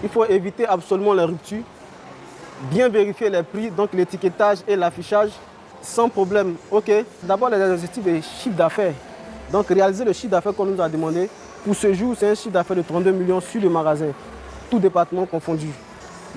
Il faut éviter absolument les ruptures, bien vérifier les prix, donc l'étiquetage et l'affichage sans problème. Ok, d'abord les objectifs de chiffre d'affaires. Donc réaliser le chiffre d'affaires qu'on nous a demandé. Pour ce jour, c'est un chiffre d'affaires de 32 millions sur le magasin, tout département confondu.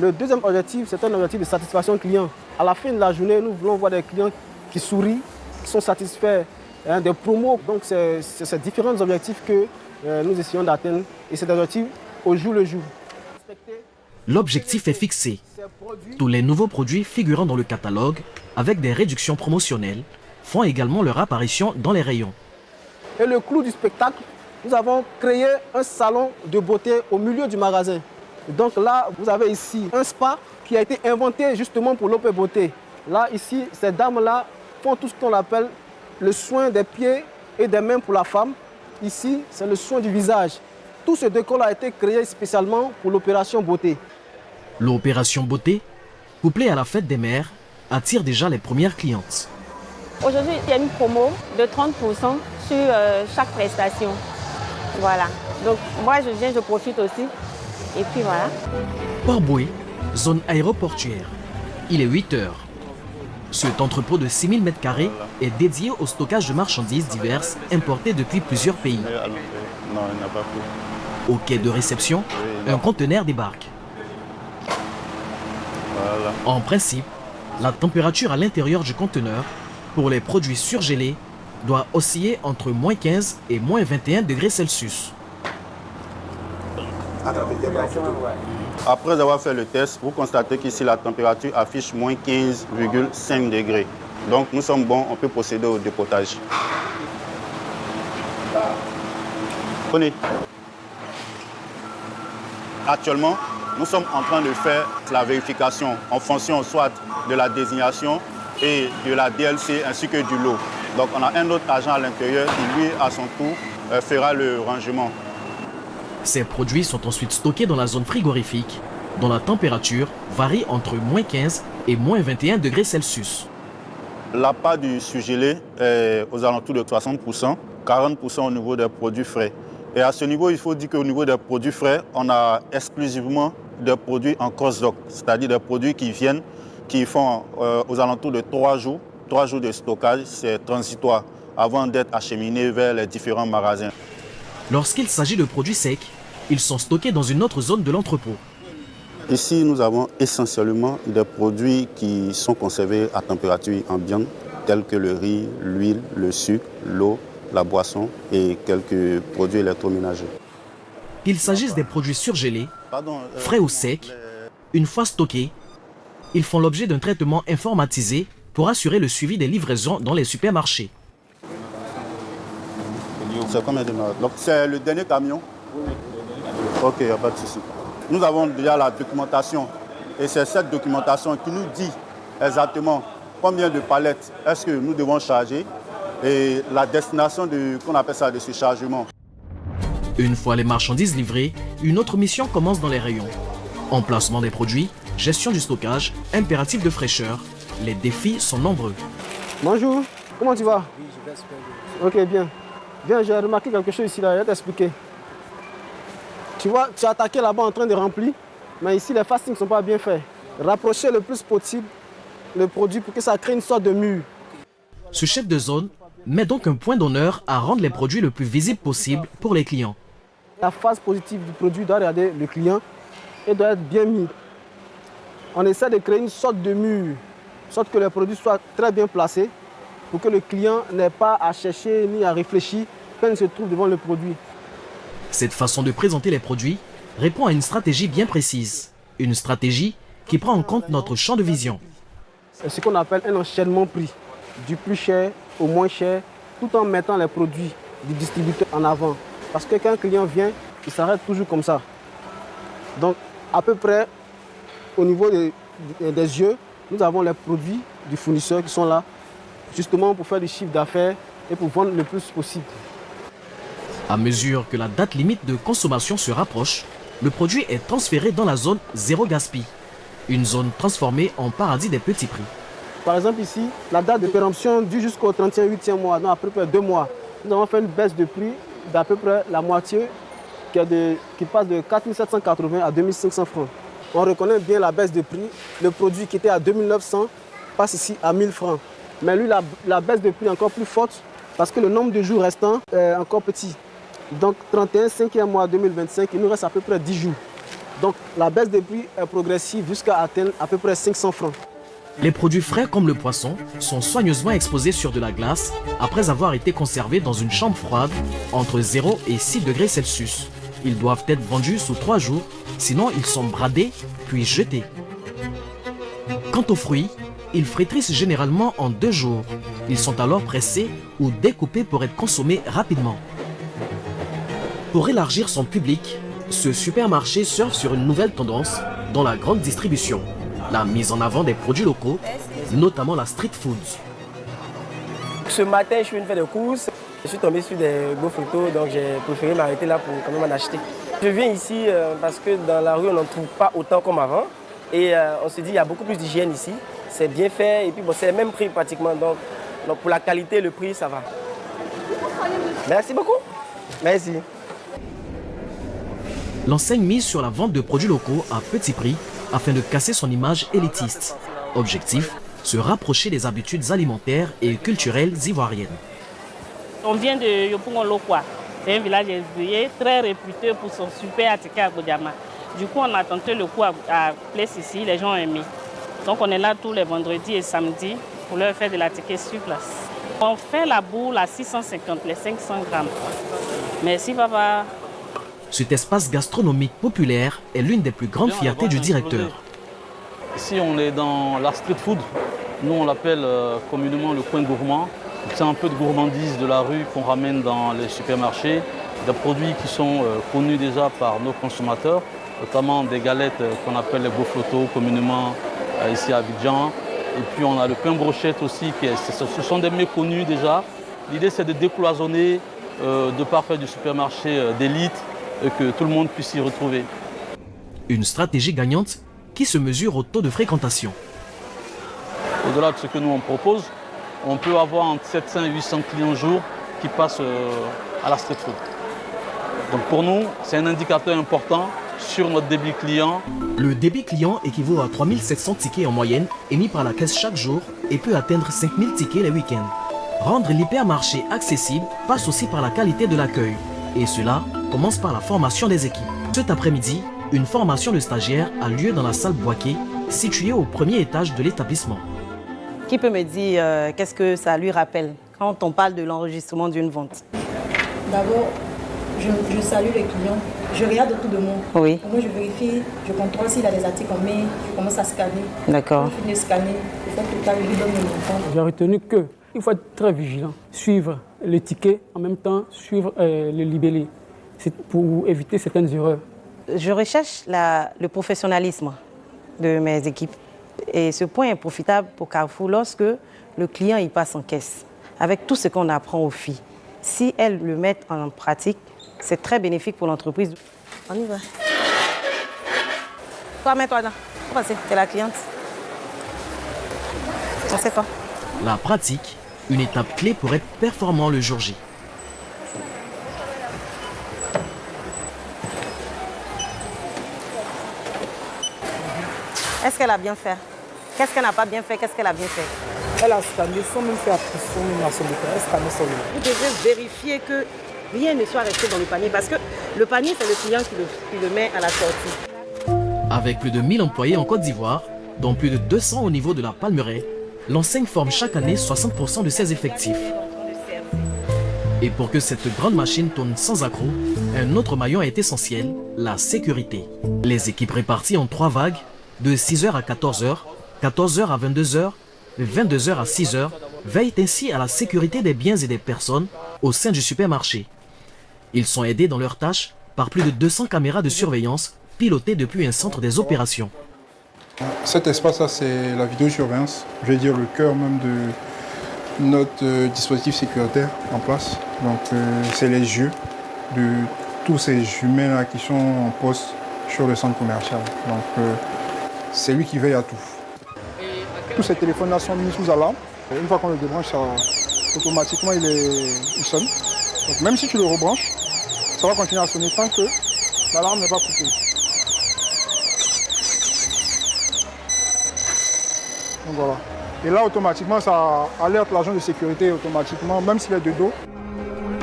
Le deuxième objectif, c'est un objectif de satisfaction client. À la fin de la journée, nous voulons voir des clients qui sourient, qui sont satisfaits, des promos. Donc c'est ces différents objectifs que nous essayons d'atteindre et c'est des objectifs au jour le jour. L'objectif est fixé. Tous les nouveaux produits figurant dans le catalogue, avec des réductions promotionnelles, font également leur apparition dans les rayons. Et le clou du spectacle, nous avons créé un salon de beauté au milieu du magasin. Donc là, vous avez ici un spa qui a été inventé justement pour l'OP Beauté. Là, ici, ces dames-là font tout ce qu'on appelle le soin des pieds et des mains pour la femme. Ici, c'est le soin du visage. Tout ce décor a été créé spécialement pour l'opération beauté. L'opération beauté, couplée à la fête des mères, attire déjà les premières clientes. Aujourd'hui, il y a une promo de 30% sur chaque prestation. Voilà. Donc moi, je viens, je profite aussi. Et puis voilà. Port-Boué, zone aéroportuaire. Il est 8 heures. Cet entrepôt de 6000 m² est dédié au stockage de marchandises diverses importées depuis plusieurs pays. Au quai de réception, un conteneur débarque. En principe, la température à l'intérieur du conteneur pour les produits surgelés doit osciller entre -15 et -21 degrés Celsius. Après avoir fait le test, vous constatez qu'ici la température affiche -15,5 degrés. Donc nous sommes bons, on peut procéder au dépotage. Prenez. Actuellement, nous sommes en train de faire la vérification en fonction soit de la désignation et de la DLC ainsi que du lot. Donc on a un autre agent à l'intérieur qui lui, à son tour, fera le rangement. Ces produits sont ensuite stockés dans la zone frigorifique, dont la température varie entre -15 et -21 degrés Celsius. La part du surgelé est aux alentours de 60%, 40% au niveau des produits frais. Et à ce niveau, il faut dire qu'au niveau des produits frais, on a exclusivement des produits en cross-dock, c'est-à-dire des produits qui viennent, qui font aux alentours de 3 jours. 3 jours de stockage, c'est transitoire, avant d'être acheminés vers les différents magasins. Lorsqu'il s'agit de produits secs, ils sont stockés dans une autre zone de l'entrepôt. Ici, nous avons essentiellement des produits qui sont conservés à température ambiante, tels que le riz, l'huile, le sucre, l'eau, la boisson et quelques produits électroménagers. Qu'il s'agisse des produits surgelés, frais ou secs, une fois stockés, ils font l'objet d'un traitement informatisé pour assurer le suivi des livraisons dans les supermarchés. C'est combien de marques? Donc c'est le dernier camion? Ok, il n'y a pas de souci. Nous avons déjà la documentation et c'est cette documentation qui nous dit exactement combien de palettes est-ce que nous devons charger et la destination qu'on appelle ça de ce chargement. Une fois les marchandises livrées, une autre mission commence dans les rayons. Emplacement des produits, gestion du stockage, impératif de fraîcheur. Les défis sont nombreux. Bonjour, comment tu vas? Oui, je vais super bien. Ok, bien. Viens, j'ai remarqué quelque chose ici, là, je vais t'expliquer. Tu vois, tu as attaqué là-bas en train de remplir, mais ici, les fastings ne sont pas bien faits. Rapprocher le plus possible le produit pour que ça crée une sorte de mur. Ce chef de zone met donc un point d'honneur à rendre les produits le plus visible possible pour les clients. La phase positive du produit doit regarder le client et doit être bien mis. On essaie de créer une sorte de mur, sorte que les produits soient très bien placés pour que le client n'ait pas à chercher ni à réfléchir quand il se trouve devant le produit. Cette façon de présenter les produits répond à une stratégie bien précise. Une stratégie qui prend en compte notre champ de vision. C'est ce qu'on appelle un enchaînement prix, du plus cher au moins cher, tout en mettant les produits du distributeur en avant. Parce que quand un client vient, il s'arrête toujours comme ça. Donc, à peu près au niveau des yeux, nous avons les produits du fournisseur qui sont là, justement pour faire du chiffre d'affaires et pour vendre le plus possible. À mesure que la date limite de consommation se rapproche, le produit est transféré dans la zone zéro gaspille, une zone transformée en paradis des petits prix. Par exemple ici, la date de péremption dure jusqu'au 31e mois, donc à peu près 2 mois. Nous avons fait une baisse de prix d'à peu près la moitié qui passe de 4 780 à 2 500 francs. On reconnaît bien la baisse de prix. Le produit qui était à 2 900 passe ici à 1 000 francs. Mais lui, la baisse de prix est encore plus forte parce que le nombre de jours restants est encore petit. Donc 31, 5e mois 2025, il nous reste à peu près 10 jours. Donc la baisse de prix est progressive jusqu'à atteindre à peu près 500 francs. Les produits frais comme le poisson sont soigneusement exposés sur de la glace après avoir été conservés dans une chambre froide entre 0 et 6 degrés Celsius. Ils doivent être vendus sous 3 jours, sinon ils sont bradés puis jetés. Quant aux fruits, ils frétrissent généralement en 2 jours. Ils sont alors pressés ou découpés pour être consommés rapidement. Pour élargir son public, ce supermarché surfe sur une nouvelle tendance dans la grande distribution, la mise en avant des produits locaux, notamment la street food. Ce matin, je suis venu faire des courses. Je suis tombé sur des beaux photos, donc j'ai préféré m'arrêter là pour quand même en acheter. Je viens ici parce que dans la rue, on n'en trouve pas autant comme avant. Et on se dit qu'il y a beaucoup plus d'hygiène ici. C'est bien fait et puis bon, c'est le même prix pratiquement. Donc pour la qualité, le prix, ça va. Merci beaucoup. Merci. L'enseigne mise sur la vente de produits locaux à petit prix afin de casser son image élitiste. Objectif, se rapprocher des habitudes alimentaires et culturelles ivoiriennes. On vient de Yopougon-Lokwa. C'est un village ouvrier très réputé pour son super attiqué à Godiama. Du coup, on a tenté le coup à Place ici, les gens ont aimé. Donc on est là tous les vendredis et samedis pour leur faire de l'attiqué sur place. On fait la boule à 650, les 500 grammes. Merci papa. Cet espace gastronomique populaire est l'une des plus grandes fiertés du directeur. Ici, on est dans la street food. Nous, on l'appelle communément le coin gourmand. C'est un peu de gourmandise de la rue qu'on ramène dans les supermarchés. Des produits qui sont connus déjà par nos consommateurs, notamment des galettes qu'on appelle les goflotos communément ici à Abidjan. Et puis on a le pain brochette aussi, ce sont des mets connus déjà. L'idée, c'est de décloisonner, de pas faire du supermarché d'élite, et que tout le monde puisse s'y retrouver. Une stratégie gagnante qui se mesure au taux de fréquentation. Au-delà de ce que nous on propose, on peut avoir entre 700 et 800 clients jour qui passent à la street food. Donc pour nous, c'est un indicateur important sur notre débit client. Le débit client équivaut à 3700 tickets en moyenne émis par la caisse chaque jour et peut atteindre 5000 tickets les week-ends. Rendre l'hypermarché accessible passe aussi par la qualité de l'accueil. Et cela commence par la formation des équipes. Cet après-midi, une formation de stagiaires a lieu dans la salle Boaké, située au premier étage de l'établissement. Qui peut me dire qu'est-ce que ça lui rappelle quand on parle de l'enregistrement d'une vente? D'abord, je salue les clients. Je regarde autour de moi. Oui. Moi, je vérifie, je contrôle s'il a des articles en main, je commence à scanner. D'accord. Quand je finis de scanner, il faut que total, je lui donne le montant. J'ai retenu qu'il faut être très vigilant, suivre les tickets, en même temps suivre les libellés, pour éviter certaines erreurs. Je recherche le professionnalisme de mes équipes. Et ce point est profitable pour Carrefour lorsque le client y passe en caisse. Avec tout ce qu'on apprend aux filles, si elles le mettent en pratique, c'est très bénéfique pour l'entreprise. On y va. Toi, mets-toi là. T'es la cliente. On sait pas. La pratique, une étape clé pour être performant le jour J. Est-ce qu'elle a bien fait? Qu'est-ce qu'elle n'a pas bien fait? Qu'est-ce qu'elle a bien fait? Elle a scanné sans même faire attention à son état. Elle a scanné son état. Vous devez vérifier que rien ne soit resté dans le panier parce que le panier, c'est le client qui le met à la sortie. Avec plus de 1000 employés en Côte d'Ivoire, dont plus de 200 au niveau de la Palmeraie, l'enseigne forme chaque année 60% de ses effectifs. Et pour que cette grande machine tourne sans accroc, un autre maillon est essentiel, la sécurité. Les équipes réparties en 3 vagues, de 6h à 14h, 14h à 22h, 22h à 6h, veillent ainsi à la sécurité des biens et des personnes au sein du supermarché. Ils sont aidés dans leurs tâches par plus de 200 caméras de surveillance pilotées depuis un centre des opérations. Cet espace-là, c'est la vidéosurveillance, je vais dire le cœur même de notre dispositif sécuritaire en place. Donc c'est les yeux de tous ces humains-là qui sont en poste sur le centre commercial. Donc c'est lui qui veille à tout. Tous ces téléphones-là sont mis sous alarme. Une fois qu'on le débranche, automatiquement il sonne. Donc même si tu le rebranches, Ça va continuer à sonner tant que l'alarme n'est pas coupée. Donc voilà. Et là, automatiquement, ça alerte l'agent de sécurité automatiquement, même s'il est de dos.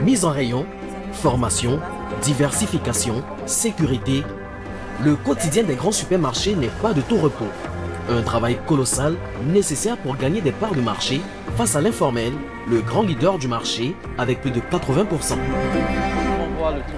Mise en rayon, formation, diversification, sécurité. Le quotidien des grands supermarchés n'est pas de tout repos. Un travail colossal nécessaire pour gagner des parts de marché face à l'informel, le grand leader du marché avec plus de 80%. On voit le